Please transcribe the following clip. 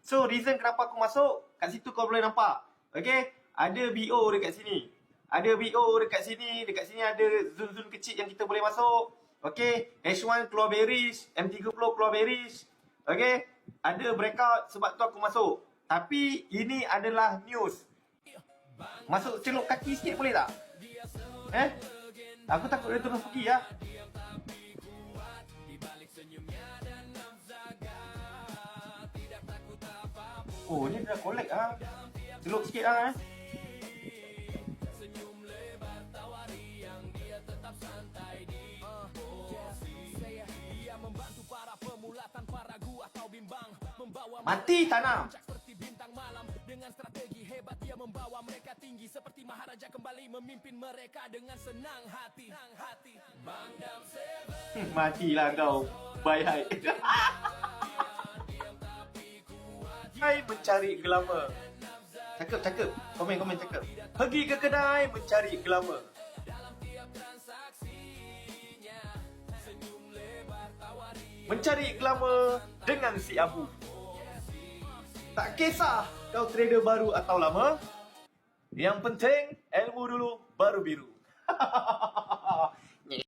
So reason kenapa aku masuk, kat situ kau boleh nampak. Okay, ada BO dekat sini. Ada BO dekat sini. Dekat sini ada zone-zone kecil yang kita boleh masuk. Okay, H1 keluar bearish, M30 keluar bearish. Okay, ada breakout, sebab tu aku masuk. Tapi ini adalah news. Masuk celup kaki sikit boleh tak? Aku takut dia terus pergi ya. Oh, ni dia dah collect ah. Celup sikit ah. Mati tanam. Dengan strategi hebat dia membawa mereka tinggi seperti maharaja kembali memimpin mereka dengan senang hati. Matilah kau. Bye hai. Hai mencari glamour. Cakap. Komen cakap. Pergi ke kedai mencari glamour. Mencari glamour dengan si Abu. Tak kisah kau trader baru atau lama. Yang penting ilmu dulu baru biru.